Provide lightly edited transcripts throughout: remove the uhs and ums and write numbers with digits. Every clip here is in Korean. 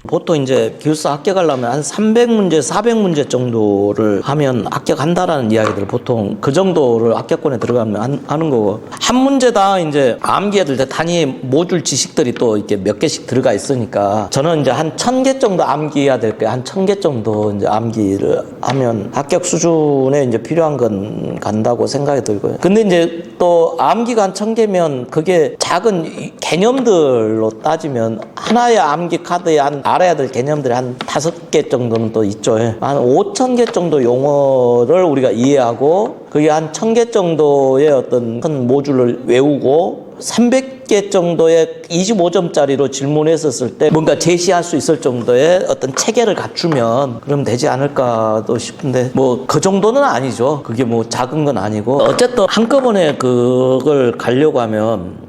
보통 이제 기숙사 합격하려면 한 300문제, 400문제 정도를 하면 합격한다라는 이야기들 보통 그 정도를 합격권에 들어가면 하는 거고, 한 문제당 이제 암기 애들 단위 모듈 지식들이 또 이렇게 몇 개씩 들어가 있으니까 저는 이제 한 1000개 정도 암기해야 될 거예요. 한 1000개 정도 이제 암기를 하면 합격 수준에 이제 필요한 건 간다고 생각이 들고요. 근데 이제 또 암기가 한 1000개면 그게 작은 개념들로 따지면 하나의 암기 카드에 한 알아야 될 개념들이 한 5개 정도는 또 있죠. 한 5000개 정도 용어를 우리가 이해하고 그게 한 1000개 정도의 어떤 큰 모듈을 외우고 300개 정도의 25점짜리로 질문했었을 때 뭔가 제시할 수 있을 정도의 어떤 체계를 갖추면 그럼 되지 않을까도 싶은데 뭐 그 정도는 아니죠. 그게 뭐 작은 건 아니고 어쨌든 한꺼번에 그걸 가려고 하면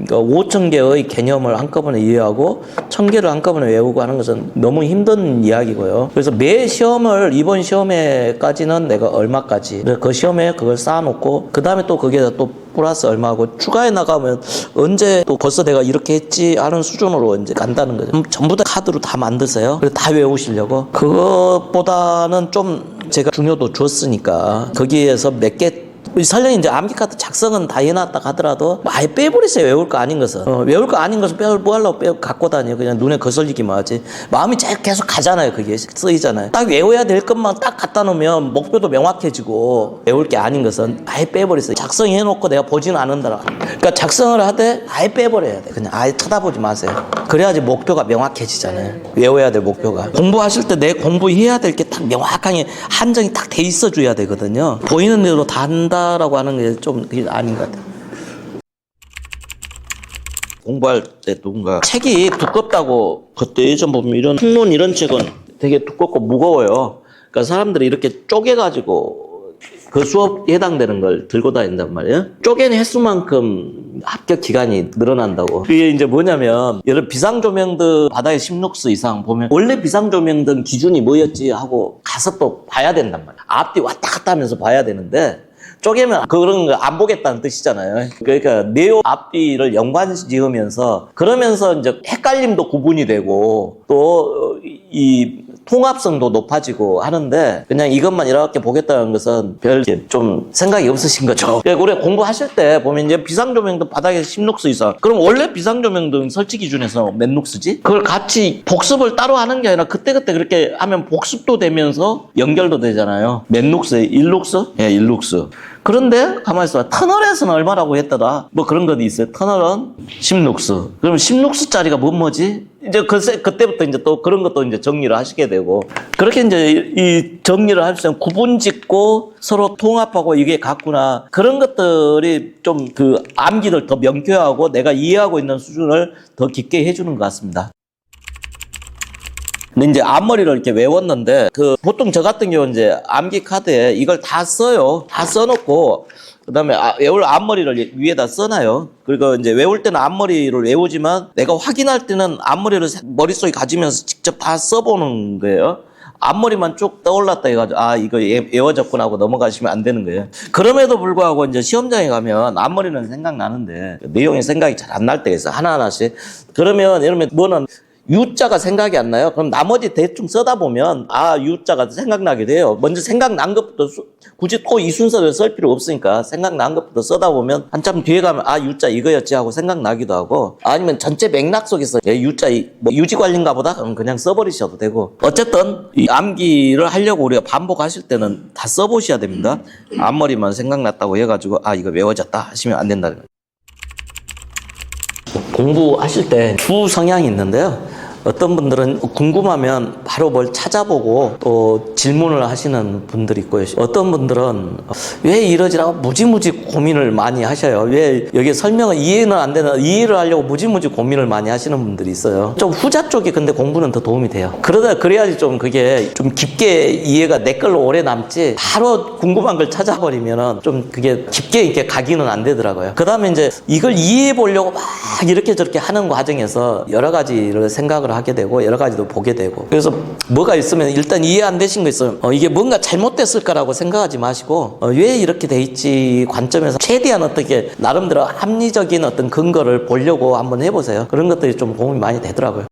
그러니까 5000개의 개념을 한꺼번에 이해하고 1000개를 한꺼번에 외우고 하는 것은 너무 힘든 이야기고요. 그래서 매 시험을 이번 시험에까지는 내가 얼마까지 그 시험에 그걸 쌓아놓고 그 다음에 또 그게 또 플러스 얼마고 추가해 나가면 언제 또 벌써 내가 이렇게 했지 하는 수준으로 이제 간다는 거죠. 전부 다 카드로 다 만드세요. 그래서 다 외우시려고. 그것보다는 좀 제가 중요도 줬으니까 거기에서 몇 개 설령 이제 암기 카드 작성은 다 해놨다 하더라도 아예 빼버리세요. 외울 거 아닌 것은. 외울 거 아닌 것은 뭐 하려고 갖고 다녀. 그냥 눈에 거슬리기만 하지. 마음이 계속 가잖아요. 그게 쓰이잖아요. 딱 외워야 될 것만 딱 갖다 놓으면 목표도 명확해지고 외울 게 아닌 것은 아예 빼버리세요. 작성해놓고 내가 보지는 않는다. 그러니까 작성을 하되 아예 빼버려야 돼. 그냥 아예 쳐다보지 마세요. 그래야지 목표가 명확해지잖아요. 외워야 될 목표가. 공부하실 때 내 공부해야 될 게 딱 명확하게 한정이 딱 돼 있어 줘야 되거든요. 보이는 대로 다 한다 라고 하는 게 좀 그게 아닌 것 같아요. 공부할 때 누군가 책이 두껍다고 그때 예전 보면 이런 학론 이런 책은 되게 두껍고 무거워요. 그러니까 사람들이 이렇게 쪼개가지고 그 수업에 해당되는 걸 들고 다닌단 말이에요. 쪼갠 횟수만큼 합격 기간이 늘어난다고. 그게 이제 뭐냐면 여러 비상조명등 바닥에 10룩스 이상 보면 원래 비상조명등 기준이 뭐였지 하고 가서 또 봐야 된단 말이에요. 앞뒤 왔다 갔다 하면서 봐야 되는데 쪼개면 그런 거 안 보겠다는 뜻이잖아요. 그러니까 네오 앞뒤를 연관 지으면서 그러면서 이제 헷갈림도 구분이 되고 또 이 통합성도 높아지고 하는데 그냥 이것만 이렇게 보겠다는 것은 별 좀 생각이 없으신 거죠. 우리 공부하실 때 보면 이제 비상조명등 바닥에 10룩스 이상. 그럼 원래 비상조명등 설치 기준에서 몇 룩스지? 그걸 같이 복습을 따로 하는 게 아니라 그때그때 그렇게 하면 복습도 되면서 연결도 되잖아요. 몇 룩스? 1룩스? 예, 1룩스. 그런데 가만히 있어봐. 터널에서는 얼마라고 했더라? 뭐 그런 것도 있어요. 터널은 10룩스. 그럼 10룩스짜리가 뭐지? 이제 그때부터 이제 또 그런 것도 이제 정리를 하시게 되고 그렇게 이제 이 정리를 할 수 있는 구분 짓고 서로 통합하고 이게 같구나. 그런 것들이 좀 그 암기를 더 명쾌하고 내가 이해하고 있는 수준을 더 깊게 해주는 것 같습니다. 근데 이제 앞머리를 이렇게 외웠는데 보통 저 같은 경우는 이제 암기 카드에 이걸 다 써요. 다 써놓고 그다음에 외울 앞머리를 위에다 써놔요. 그리고 이제 외울 때는 앞머리를 외우지만 내가 확인할 때는 앞머리를 머릿속에 가지면서 직접 다 써보는 거예요. 앞머리만 쭉 떠올랐다 해가지고 이거 외워졌구나 하고 넘어가시면 안 되는 거예요. 그럼에도 불구하고 이제 시험장에 가면 앞머리는 생각나는데 내용이 생각이 잘 안 날 때가 있어요. 하나하나씩. 그러면 여러분 뭐는 U자가 생각이 안 나요? 그럼 나머지 대충 써다 보면 U자가 생각나게 돼요. 먼저 생각난 것부터 굳이 또 이 순서를 쓸 필요 없으니까 생각난 것부터 써다 보면 한참 뒤에 가면 U자 이거였지 하고 생각나기도 하고 아니면 전체 맥락 속에서 U자 뭐 유지관리인가 보다 그럼 그냥 써버리셔도 되고 어쨌든 이 암기를 하려고 우리가 반복하실 때는 다 써보셔야 됩니다. 앞머리만 생각났다고 해가지고 이거 외워졌다 하시면 안 된다는 거예요. 공부하실 때 주 성향이 있는데요. 어떤 분들은 궁금하면 바로 뭘 찾아보고 또 질문을 하시는 분들이 있고요. 어떤 분들은 왜 이러지라고 무지무지 고민을 많이 하셔요. 왜 여기 설명은 이해는 안 되는 이해를 하려고 무지무지 고민을 많이 하시는 분들이 있어요. 좀 후자 쪽이 근데 공부는 더 도움이 돼요. 그래야지 좀 그게 좀 깊게 이해가 내 걸로 오래 남지 바로 궁금한 걸 찾아버리면은 좀 그게 깊게 이렇게 가기는 안 되더라고요. 그 다음에 이제 이걸 이해해 보려고 막 이렇게 저렇게 하는 과정에서 여러 가지를 생각을 하게 되고 여러 가지도 보게 되고 그래서 뭐가 있으면 일단 이해 안 되신 거 있으면 이게 뭔가 잘못됐을까라고 생각하지 마시고 왜 이렇게 돼 있지 관점에서 최대한 어떻게 나름대로 합리적인 어떤 근거를 보려고 한번 해보세요. 그런 것들이 좀 도움이 많이 되더라고요.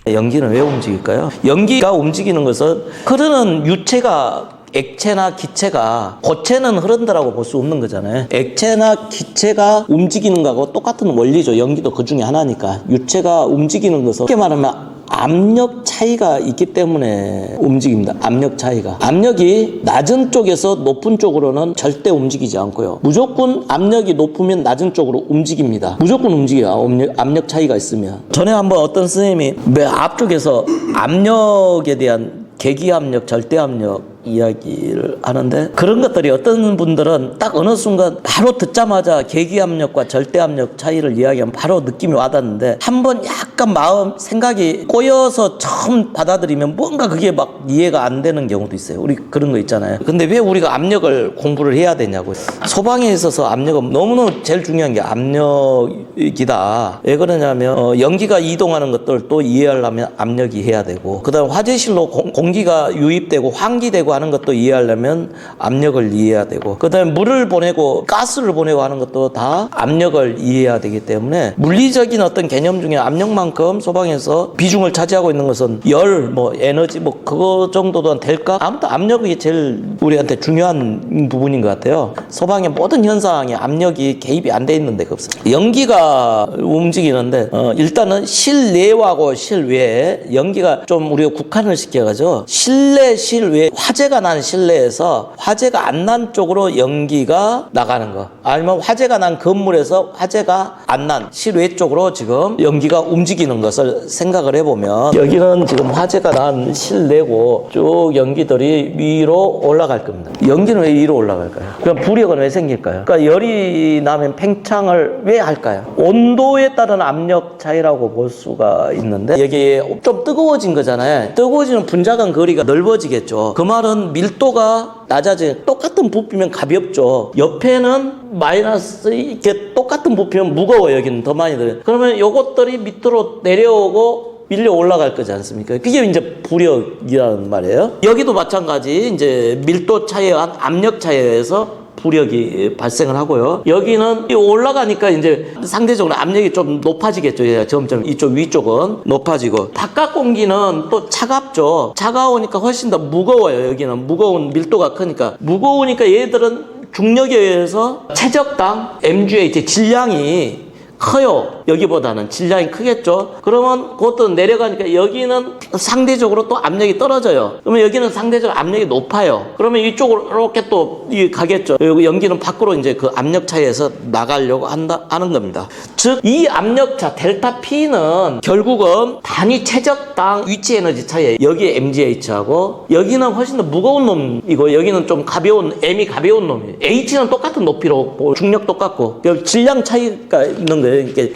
연기는 왜 움직일까요? 연기가 움직이는 것은 흐르는 유체가 액체나 기체가 고체는 흐른다라고 볼 수 없는 거잖아요. 액체나 기체가 움직이는 거하고 똑같은 원리죠. 연기도 그 중에 하나니까. 유체가 움직이는 것은 쉽게 말하면 압력 차이가 있기 때문에 움직입니다. 압력 차이가. 압력이 낮은 쪽에서 높은 쪽으로는 절대 움직이지 않고요. 무조건 압력이 높으면 낮은 쪽으로 움직입니다. 무조건 움직여요. 압력 차이가 있으면. 전에 한번 어떤 선생님이 앞쪽에서 압력에 대한 계기압력, 절대압력 이야기를 하는데 그런 것들이 어떤 분들은 딱 어느 순간 바로 듣자마자 계기압력과 절대압력 차이를 이야기하면 바로 느낌이 와닿는데 한번 약간 마음 생각이 꼬여서 처음 받아들이면 뭔가 그게 막 이해가 안 되는 경우도 있어요. 우리 그런 거 있잖아요. 근데 왜 우리가 압력을 공부를 해야 되냐고요. 소방에 있어서 압력은 너무너무 제일 중요한 게 압력이다. 왜 그러냐면 연기가 이동하는 것들 또 이해하려면 압력이 해야 되고 그다음 화재실로 공기가 유입되고 환기되고 하는 것도 이해하려면 압력을 이해해야 되고 그다음에 물을 보내고 가스를 보내고 하는 것도 다 압력을 이해해야 되기 때문에 물리적인 어떤 개념 중에 압력만큼 소방에서 비중을 차지하고 있는 것은 열, 에너지 그거 정도도 될까? 아무튼 압력이 제일 우리한테 중요한 부분인 것 같아요. 소방의 모든 현상에 압력이 개입이 안 돼 있는 데가 없어요. 연기가 움직이는데 일단은 실내하고 실외에 연기가 좀 우리가 국한을 시켜가지고 실내 실외 화재가 난 실내에서 화재가 안 난 쪽으로 연기가 나가는 거 아니면 화재가 난 건물에서 화재가 안 난 실외 쪽으로 지금 연기가 움직이는 것을 생각을 해보면 여기는 지금 화재가 난 실내고 쭉 연기들이 위로 올라갈 겁니다. 연기는 왜 위로 올라갈까요? 그럼 부력은 왜 생길까요? 그러니까 열이 나면 팽창을 왜 할까요? 온도에 따른 압력 차이라고 볼 수가 있는데 여기에 좀 뜨거워진 거잖아요. 뜨거워지는 분자간 거리가 넓어지겠죠. 그 말은 밀도가 낮아져 똑같은 부피면 가볍죠. 옆에는 마이너스 이렇게 똑같은 부피면 무거워요. 여기는 더 많이 들어요. 그러면 요것들이 밑으로 내려오고 밀려 올라갈 거지 않습니까? 그게 이제 부력이라는 말이에요. 여기도 마찬가지 이제 밀도 차이에 의한 압력 차이에 의해서 부력이 발생을 하고요. 여기는 올라가니까 이제 상대적으로 압력이 좀 높아지겠죠. 점점 이쪽 위쪽은 높아지고 바깥 공기는 또 차갑죠. 차가우니까 훨씬 더 무거워요. 여기는 무거운 밀도가 크니까 무거우니까 얘들은 중력에 의해서 최적당 MGH 질량이 커요. 여기보다는 질량이 크겠죠. 그러면 그것도 내려가니까 여기는 상대적으로 또 압력이 떨어져요. 그러면 여기는 상대적으로 압력이 높아요. 그러면 이쪽으로 이렇게 또 가겠죠. 여기 연기는 밖으로 이제 그 압력 차이에서 나가려고 하는 겁니다. 즉 이 압력차 델타 P는 결국은 단위 최적당 위치 에너지 차이. 여기 MGH하고 여기는 훨씬 더 무거운 놈이고 여기는 좀 가벼운 M이 가벼운 놈이에요. H는 똑같은 높이로 중력 똑같고 질량 차이가 있는 거예요. 이게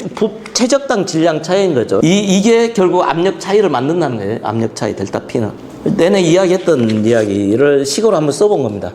최적당 질량 차이인 거죠. 이게 결국 압력 차이를 만든다는 거예요. 압력 차이 델타 P는. 내내 이야기했던 이야기를 식으로 한번 써본 겁니다.